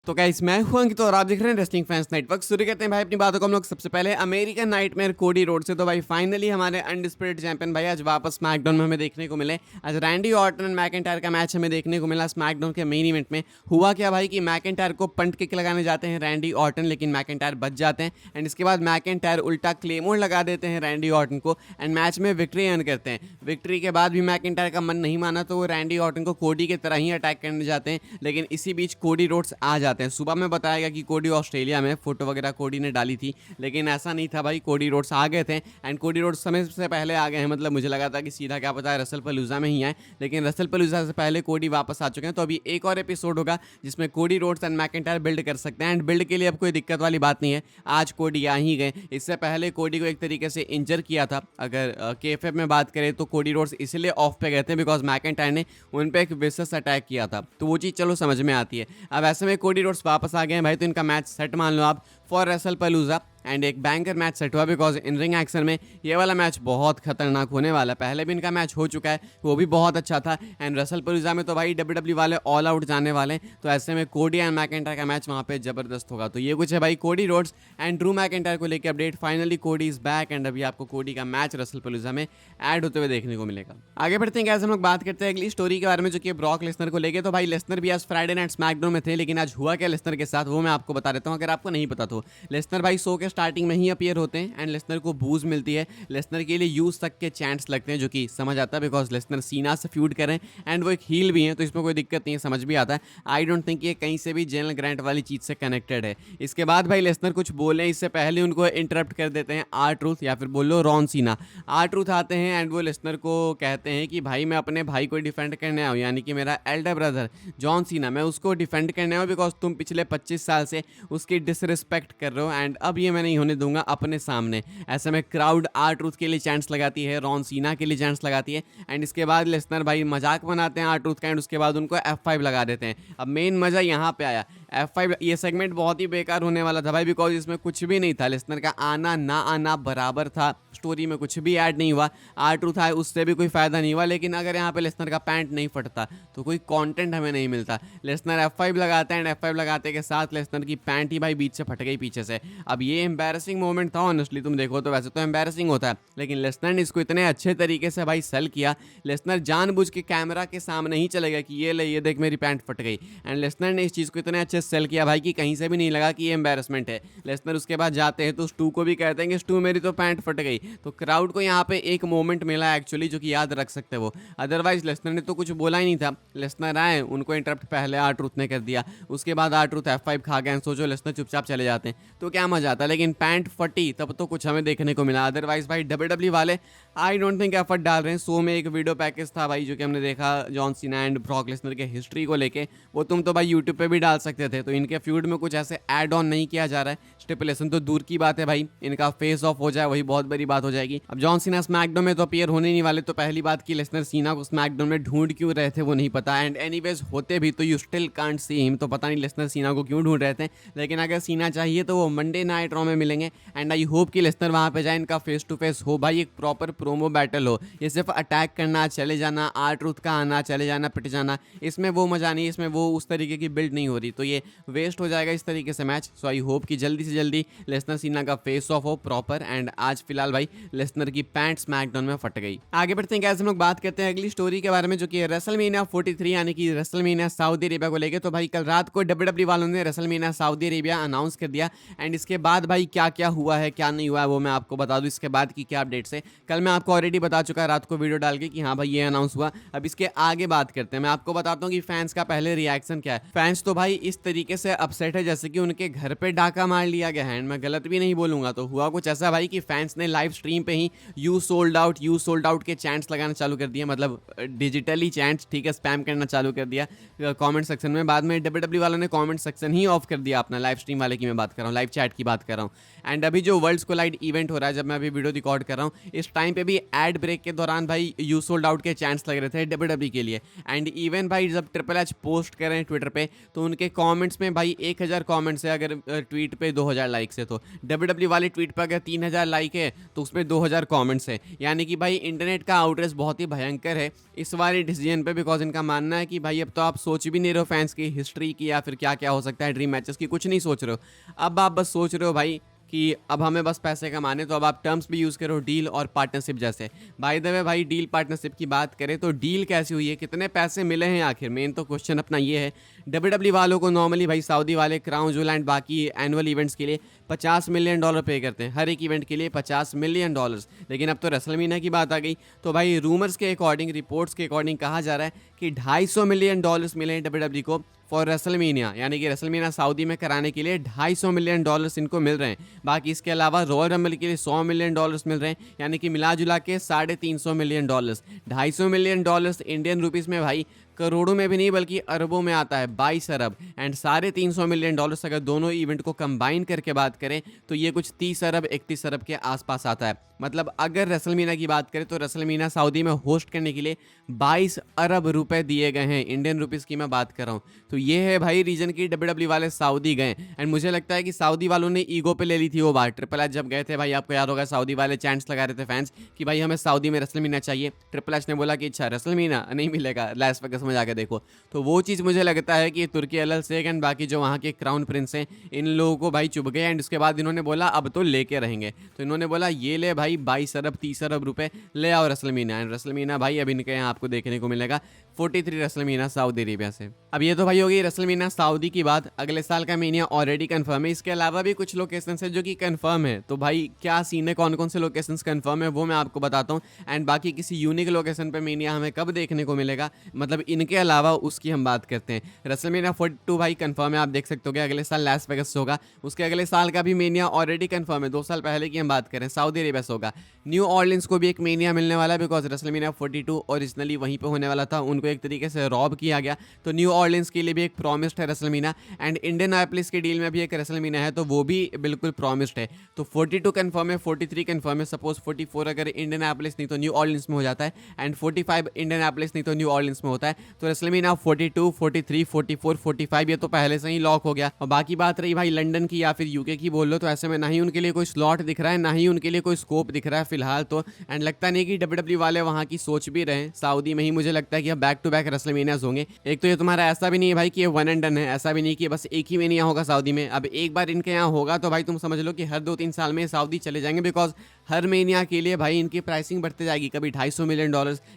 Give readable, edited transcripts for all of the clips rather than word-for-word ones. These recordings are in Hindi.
तो गाइस मैं हूं अंकित और आप देख रहे हैं रेसलिंग फैंस नेटवर्क। शुरू करते हैं भाई अपनी बातों को हम लोग सबसे पहले अमेरिकन नाइटमेयर कोडी रोड से। तो भाई फाइनली हमारे अनडिस्प्यूटेड चैंपियन भाई आज वापस स्मैकडाउन में हमें देखने को मिले। आज रैंडी ऑर्टन एंड मैकिंटायर का मैच हमें देखने को मिला स्मैकडाउन के मेन इवेंट में। हुआ क्या भाई कि मैकिंटायर को पंट किक लगाने जाते हैं रैंडी ऑर्टन, लेकिन मैकिंटायर बच जाते हैं एंड इसके बाद मैकिंटायर उल्टा क्लेमोर लगा देते हैं रैंडी ऑर्टन को एंड मैच में विक्ट्री अर्न करते हैं। विक्ट्री के बाद भी मैकिंटायर का मन नहीं माना तो वो रैंडी ऑर्टन को कोडी की तरह ही अटैक करने जाते हैं, लेकिन इसी बीच कोडी रोड्स आ जाते हैं। सुबह में बताया गया कि कोडी ऑस्ट्रेलिया में, फोटो वगैरह कोडी ने डाली थी, लेकिन ऐसा नहीं था भाई। कोडी रोड्स आ गए थे एंड कोडी रोड्स समय से पहले आ गए हैं। मतलब मुझे लगा था कि सीधा क्या पता है रसल पलूजा में ही आए, लेकिन रसल पलूजा से पहले कोडी वापस आ चुके हैं। तो अभी एक और एपिसोड होगा जिसमें Cody Rhodes and McIntyre build कर सकते हैं एंड बिल्ड के लिए अब कोई दिक्कत वाली बात नहीं है। आज कोडी आ ही गए। इससे पहले कोडी को एक तरीके से इंजर किया था। अगर केएफएफ में बात करें तो कोडी रोड्स इसलिए ऑफ पे गए थे बिकॉज मैकिंटायर ने उन पे एक विशेष अटैक किया था, तो वो चीज़ चलो समझ में आती है। अब ऐसे में कोडी रोड्स वापस आ गए हैं भाई, तो इनका मैच सेट मान लो आप फॉर रेसल पलूजा एंड एक बैंकर मैच सेट हुआ बिकॉज इन रिंग एक्शन में ये वाला मैच बहुत खतरनाक होने वाला है। पहले भी इनका मैच हो चुका है, वो भी बहुत अच्छा था एंड रेसल पलूजा में तो भाई डब्ल्यूडब्ल्यू वाले ऑल आउट जाने वाले हैं। तो ऐसे में कोडी एंड मैकिंटायर का मैच वहाँ पे जबरदस्त होगा। तो ये कुछ है भाई Cody Rhodes and Drew McIntyre को लेकर अपडेट। फाइनली कोडी इज बैक एंड अभी आपको कोडी का मैच रेसल पलूजा में ऐड होते हुए देखने को मिलेगा। आगे बढ़ते हैं, कैसे हम लोग बात करते हैं अगली स्टोरी के बारे में जो कि ब्रॉक लेसनर को लेकर। तो भाई लेसनर भी आज फ्राइडे नाइट स्मैकडाउन में थे, लेकिन आज हुआ क्या लेसनर के साथ वो मैं आपको बता देता हूँ अगर आपको नहीं पता तो। लेसनर भाई शो के स्टार्टिंग में ही अपीयर होते हैं एंड लेसनर को बूज मिलती है। लेसनर के लिए यूज तक के चांस लगते हैं, जो कि समझ आता है बिकॉज लेसनर सीना से फ्यूड करें एंड वो एक हील भी हैं, तो इसमें कोई दिक्कत नहीं है, समझ भी आता है। आई डोंट थिंक ये कहीं से भी जेनरल ग्रांट वाली चीज से कनेक्टेड है। इसके बाद भाई लेसनर कुछ बोले इससे पहले उनको इंटरप्ट कर देते हैं आर ट्रूथ या फिर बोलो रॉन सीना। आर ट्रूथ आते हैं एंड वो लेसनर को कहते हैं कि भाई मैं अपने भाई को डिफेंड करने आया हूँ, यानी कि मेरा एल्डर ब्रदर जॉन सीना, मैं उसको डिफेंड करने आया हूँ बिकॉज तुम पिछले 25 साल से उसकी डिसरिस्पेक्ट कर रहे हो एंड अब ये मैं नहीं होने दूंगा अपने सामने। ऐसे में क्राउड आर ट्रूथ के लिए चांस लगाती है, रॉन सीना के लिए चांस लगाती है एंड इसके बाद लेसनर भाई मजाक बनाते हैं आर ट्रूथ का एंड उसके बाद उनको F5 लगा देते हैं। अब मेन मजा यहाँ पे आया F5। ये सेगमेंट बहुत ही बेकार होने वाला था भाई बिकॉज इसमें कुछ भी नहीं था। लेसनर का आना ना आना बराबर था, स्टोरी में कुछ भी ऐड नहीं हुआ। आर ट्रूथ आए उससे भी कोई फायदा नहीं हुआ, लेकिन अगर यहाँ पे लेसनर का पैंट नहीं फटता तो कोई कंटेंट हमें नहीं मिलता। लेसनर F5 लगाते हैं एंड F5 लगाते के साथ लेसनर की पैंट ही भाई बीच से फट गई पीछे से। अब ये एम्बैरेसिंग मोमेंट था ऑनेस्टली, तुम देखो तो वैसे तो एम्बैरेसिंग होता है, लेकिन लेसनर ने इसको इतने अच्छे तरीके से भाई सेल किया। लेसनर जानबूझ के कैमरा के सामने ही चले गया कि ये ले ये देख मेरी पैंट फट गई एंड लेसनर ने इस चीज़ को इतने अच्छे से सेल किया भाई कि कहीं से भी नहीं लगा कि ये एम्बैरेसमेंट है। लेसनर उसके बाद जाते हैं तो स्टू को भी कहते हैं कि स्टू मेरी तो पैंट फट गई। तो क्राउड को यहाँ पे एक मोमेंट मिला एक्चुअली जो कि याद रख सकते वो, अदरवाइज लेसनर ने तो कुछ बोला ही नहीं था। लेसनर आए, उनको इंटरप्ट पहले आर ट्रूथ ने कर दिया, उसके बाद आर ट्रूथ F5 खा गए, सोचो लेसनर चुपचाप चले जाते हैं तो क्या मजा आता। लेकिन पैंट फटी तब तो कुछ हमें देखने को मिला, अदरवाइज भाई डब्ल्यूडब्ल्यू वाले आई डोंट थिंक एफर्ट डाल रहे हैं। शो में एक वीडियो पैकेज था भाई जो कि हमने देखा John Cena and Brock Lesnar के हिस्ट्री को लेके, वो तुम तो भाई यूट्यूब पे भी डाल सकते थे। तो इनके फ्यूड में कुछ ऐसे ऐड ऑन नहीं किया जा रहा है। स्टिपुलेशन तो दूर की बात है भाई, इनका फेस ऑफ हो जाए वही बहुत बड़ी बात हो जाएगी। अब जॉन सीना स्मैकडाउन में तो अपीयर होने नहीं वाले, तो पहली बात कि लेसनर सीना को स्मैकडाउन में ढूंढ क्यों रहे थे वो नहीं पता एंड एनीवेज होते भी तो you still can't see him, तो पता नहीं लेसनर सीना को क्यों ढूंढ रहे थे। लेकिन अगर सीना चाहिए तो वो मंडे नाइट रॉ में मिलेंगे एंड आई होप कि लेसनर वहाँ पे जाए, इनका फेस टू फेस हो भाई, एक प्रॉपर प्रोमो बैटल हो। ये सिर्फ अटैक करना चले जाना, आर ट्रूथ का आना चले जाना पिट जाना, इसमें वो मजा नहीं, इसमें वो उस तरीके की बिल्ड नहीं हो रही, तो ये वेस्ट हो जाएगा इस तरीके से मैच। सो आई होप कि जल्दी से जल्दी लेसनर सीना का फेस ऑफ हो प्रॉपर एंड आज फिलहाल भाई लेसनर की पैंट स्मैकडाउन में फट गई। आगे बढ़ते हैं, कैसे हम लोग बात करते हैं अगली स्टोरी के बारे में जो कि रेसलमेनिया 43 यानी कि रेसलमेनिया सऊदी अरेबिया को लेके। तो भाई कल रात को डब्ल्यूडब्ल्यू वालों ने रेसलमेनिया सऊदी अरेबिया अनाउंस कर दिया एंड इसके बाद भाई क्या क्या हुआ है क्या नहीं हुआ है वो मैं आपको बता दूं। इसके बाद की क्या अपडेट्स है कल मैं आपको ऑलरेडी बता चुका रात को वीडियो डाल के कि हाँ भाई ये अनाउंस हुआ। अब इसके आगे बात करते हैं, मैं आपको बताता हूँ कि फैंस का पहले रिएक्शन क्या है। फैंस तो भाई इस तरीके से अपसेट है जैसे कि उनके घर पे डाका मार लिया गया है एंड मैं गलत भी नहीं बोलूंगा। तो हुआ कुछ ऐसा भाई कि फैंस ने लाइव स्ट्रीम पे ही यू सोल्ड आउट के चैंट्स लगाना चालू कर दिया, मतलब डिजिटली चैंट्स, ठीक है, स्पैम करना चालू कर दिया कमेंट सेक्शन में। बाद में डब्ल्यूडब्ल्यू वालों ने कमेंट सेक्शन ही ऑफ कर दिया अपना, लाइव स्ट्रीम वाले की मैं बात कर रहा हूँ, लाइव चैट की बात कर रहा हूँ। एंड अभी जो वर्ल्ड्स कोलाइड इवेंट हो रहा है, जब मैं अभी वीडियो रिकॉर्ड कर रहा हूँ, इस टाइम पे भी एड ब्रेक के दौरान भाई यू सोल्ड आउट के चांस लग रहे थे डब्ल्यूडब्ल्यू के लिए। एंड इवन भाई जब ट्रिपल एच पोस्ट कर रहे हैं ट्विटर पे तो उनके कमेंट्स में भाई 1000 कमेंट्स है अगर ट्वीट पे 2000 लाइक्स है तो, डब्ल्यूडब्ल्यू वाले ट्वीट पर अगर 3000 लाइक है तो उसमें 2000 कमेंट्स है। यानी कि भाई इंटरनेट का आउटरेज बहुत ही भयंकर है इस वाले डिसीजन पे, बिकॉज इनका मानना है कि भाई अब तो आप सोच भी नहीं रहे हो फैंस की हिस्ट्री की या फिर क्या क्या हो सकता है ड्रीम मैचेस की, कुछ नहीं सोच रहे हो। अब आप बस सोच रहे हो भाई कि अब हमें बस पैसे कमाने, तो अब आप टर्म्स भी यूज़ करो डील और पार्टनरशिप जैसे। बाय द वे भाई डील पार्टनरशिप की बात करें तो डील कैसी हुई है, कितने पैसे मिले हैं आखिर, मेन तो क्वेश्चन अपना ये है। डब्ल्यूडब्ल्यू वालों को नॉर्मली भाई सऊदी वाले क्राउन जूल एंड बाकी एनुअल इवेंट्स के लिए $50 मिलियन पे करते हैं, हर एक इवेंट के लिए $50 मिलियन। लेकिन अब तो रेसलमेनिया की बात आ गई, तो भाई रूमर्स के अकॉर्डिंग, रिपोर्ट्स के अकॉर्डिंग कहा जा रहा है कि $250 मिलियन मिले हैं डब्ल्यूडब्ल्यू को फॉर रेसलमेनिया, यानी कि रेसलमेनिया सऊदी में कराने के लिए $250 मिलियन इनको मिल रहे हैं। बाकी इसके अलावा रॉयल रंबल के लिए $100 मिलियन मिल रहे हैं, यानी कि मिला जुला के $350 मिलियन। $250 मिलियन इंडियन रुपीज़ में भाई करोड़ों में भी नहीं बल्कि अरबों में आता है, 22 अरब। एंड $350 मिलियन अगर दोनों इवेंट को कंबाइन करके बात करें तो ये कुछ 30 अरब 31 अरब के आसपास आता है। मतलब अगर रेसलमेनिया की बात करें तो रेसलमेनिया सऊदी में होस्ट करने के लिए 22 अरब रुपए दिए गए हैं, इंडियन रुपीज़ की मैं बात कर रहा हूँ। तो ये है भाई रीजन की डब्ल्यूडब्ल्यू वाले सऊदी गए। एंड मुझे लगता है कि सऊदी वालों ने ईगो पे ले ली थी वो बात। ट्रिपल एच जब गए थे भाई, आपको याद होगा, सऊदी वाले चैंट्स लगा रहे थे फैंस कि भाई हमें सऊदी में रेसलमेनिया चाहिए। ट्रिपल एच ने बोला कि अच्छा रेसलमेनिया नहीं मिलेगा, लास वेगास में जाकर देखो। तो वो चीज़ मुझे लगता है कि तुर्की अल शेख एंड बाकी जो वहाँ के क्राउन प्रिंस हैं, इन लोगों को भाई चुभ गए। एंड उसके बाद इन्होंने बोला अब तो लेके रहेंगे, तो इन्होंने बोला ये ले भाई 22 अरब 30 अरब रुपए ले आओ रेसलमेनिया। एंड रेसलमेनिया भाई अब इनके यहाँ आपको देखने को मिलेगा 43 रेसलमेनिया सऊदी अरेबिया से। अब ये तो भाई होगी रेसलमेनिया सऊदी की बात। अगले साल का मेनिया ऑलरेडी कंफर्म है, इसके अलावा भी कुछ लोकेशंस है जो कि कंफर्म है। तो भाई क्या सीन है, कौन कौन से लोकेशंस कंफर्म है वो मैं आपको बताता हूँ। एंड बाकी किसी यूनिक लोकेशन पे मेनिया हमें कब देखने को मिलेगा, मतलब इनके अलावा, उसकी हम बात करते हैं। रेसलमेनिया 42 भाई कंफर्म है, आप देख सकते हो, अगले साल लास वेगास से होगा। उसके अगले साल का भी मेनिया ऑलरेडी कंफर्म है, 2 साल पहले की हम बात करें, सऊदी अरेबिया से होगा। न्यू ऑर्लिन्स को भी एक मेनिया मिलने वाला है, बिकॉज रेसलमेनिया 42 ओरिजिनली वहीं पे होने वाला था, उनको एक तरीके से रॉब किया गया। तो न्यू ऑर्लिन्स के लिए भी एक प्रॉमिस्ड है रेसलमेनिया। एंड इंडियनापोलिस के डील में भी एक रेसलमेनिया है, तो वो भी बिल्कुल प्रॉमिस्ड है। तो 42 कंफर्म है, 43 कंफर्म है। सपोज 44 अगर इंडियनापोलिस नहीं तो न्यू ऑर्लिन्स में हो जाता है, एंड 45 इंडियनापोलिस नहीं तो न्यू ऑर्लिन्स में होता है, तो रेसलमेनिया 42, 43, 44, 45 ये तो पहले से ही लॉक हो गया। और बाकी बात रही भाई लंदन की या फिर यूके की बोल लो, तो ऐसे में ना ही उनके लिए कोई स्लॉट दिख रहा है, ना ही उनके लिए कोई स्कोप दिख रहा है फिलहाल तो। एंड लगता नहीं कि डब्ल्यूडब्ल्यू वाले वहाँ की सोच भी रहे सऊदी में ही। मुझे लगता है कि अब बैक टू बैक रेसलमेनियाज होंगे। एक तो ये तुम्हारा ऐसा भी नहीं है भाई कि ये वन एंड डन है, ऐसा भी नहीं कि बस एक ही मेनिया होगा सऊदी में। अब एक बार इनके यहाँ होगा तो भाई तुम समझ लो कि हर 2-3 साल में सऊदी चले जाएंगे, बिकॉज हर मेनिया के लिए भाई इनकी प्राइसिंग बढ़ते जाएगी। कभी $250 मिलियन,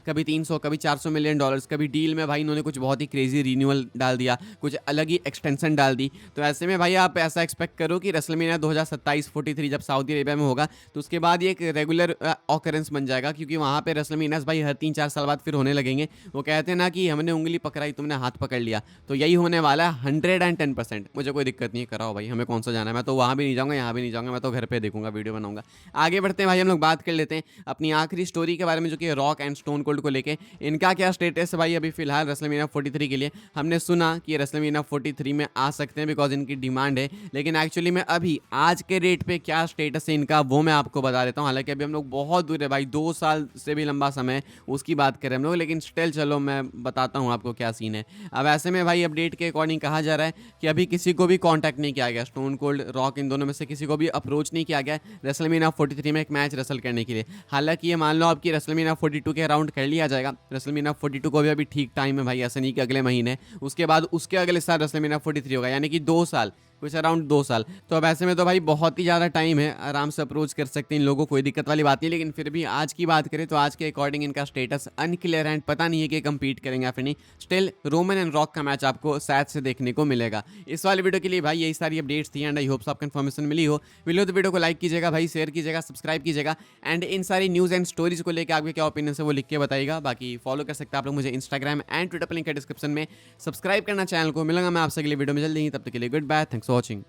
कभी 300, कभी $400 मिलियन, कभी डील में भाई इन्होंने कुछ बहुत ही क्रेजी रिन्यूअल डाल दिया, कुछ अलग ही एक्सटेंशन डाल दी। तो ऐसे में भाई आप ऐसा एक्सपेक्ट करो कि रेसलमेनिया 2027 43 जब सऊदी अरेबिया में होगा तो उसके बाद ये एक रेगुलर ऑकरेंस बन जाएगा, क्योंकि वहाँ पे रेसलमेनियास भाई हर 3-4 साल बाद फिर होने लगेंगे। वो कहते हैं ना कि हमने उंगली पकड़ाई तुमने हाथ पकड़ लिया, तो यही होने वाला है 110%। मुझे कोई दिक्कत नहीं है, कराओ भाई, हमें कौन सा जाना है, मैं तो वहाँ भी नहीं जाऊँगा, यहाँ भी नहीं जाऊँगा, मैं तो घर पे देखूंगा, वीडियो बनाऊंगा। आगे बढ़ते हैं भाई, हम लोग बात कर लेते हैं अपनी आखिरी स्टोरी के बारे में, जो कि रॉक एंड स्टोन कोल्ड को लेके इनका क्या स्टेटस है भाई अभी फिलहाल रेसलमेनिया 43 के लिए। हमने सुना कि रेसलमेनिया 43 में आ सकते हैं बिकॉज इनकी डिमांड है, लेकिन एक्चुअली में अभी आज के रेट पे क्या स्टेटस है इनका वो मैं आपको बता देता हूँ। हालांकि अभी हम लोग बहुत दूर है भाई, 2 साल से भी लंबा समय उसकी बात करें हम लोग, लेकिन स्टिल चलो मैं बताता हूँ आपको क्या सीन है। अब ऐसे में भाई अपडेट के अकॉर्डिंग कहा जा रहा है कि अभी किसी को भी कॉन्टैक्ट नहीं किया गया, स्टोन कोल्ड रॉक इन दोनों में से किसी को भी अप्रोच नहीं किया गया रेसलमेनिया 43 में एक मैच रेसल करने के लिए। हालांकि ये मान लो आपकी रेसलमेनिया 42 के अराउंड कर लिया जाएगा। रेसलमेनिया 42 को भी अभी ठीक टाइम है भाई, ऐसा नहीं कि अगले महीने, उसके बाद उसके अगले साल रेसलमेनिया 43 होगा, यानी कि 2 साल, कुछ अराउंड 2 साल। तो अब ऐसे में तो भाई बहुत ही ज़्यादा टाइम है, आराम से अप्रोच कर सकते हैं इन लोगों को, कोई दिक्कत वाली बात नहीं। लेकिन फिर भी आज की बात करें तो आज के अकॉर्डिंग इनका स्टेटस अनक्लियर है, पता नहीं है कि कंपीट करेंगे या फिर नहीं। स्टिल रोमन एंड रॉक का मैच आपको शायद से देखने को मिलेगा। इस वाले वीडियो के लिए भाई यही सारी अपडेट्स थी, एंड आई होप आपको इन्फॉर्मेशन मिली हो। मिली हो तो वीडियो को लाइक कीजिएगा भाई, शेयर कीजिएगा, सब्सक्राइब कीजिएगा, एंड इन सारी न्यूज़ एंड स्टोरीज को लेकर आपके क्या ओपिनियन है वो लिख के बताइएगा। बाकी फॉलो कर सकते हैं आप लोग मुझे इंस्टाग्राम एंड ट्विटर पर, लिंक है डिस्क्रिप्शन में। सब्सक्राइब करना चैनल को। मिलूंगा मैं आपसे अगले वीडियो में जल्दी ही, तब तक के लिए goodbye, thanks for watching.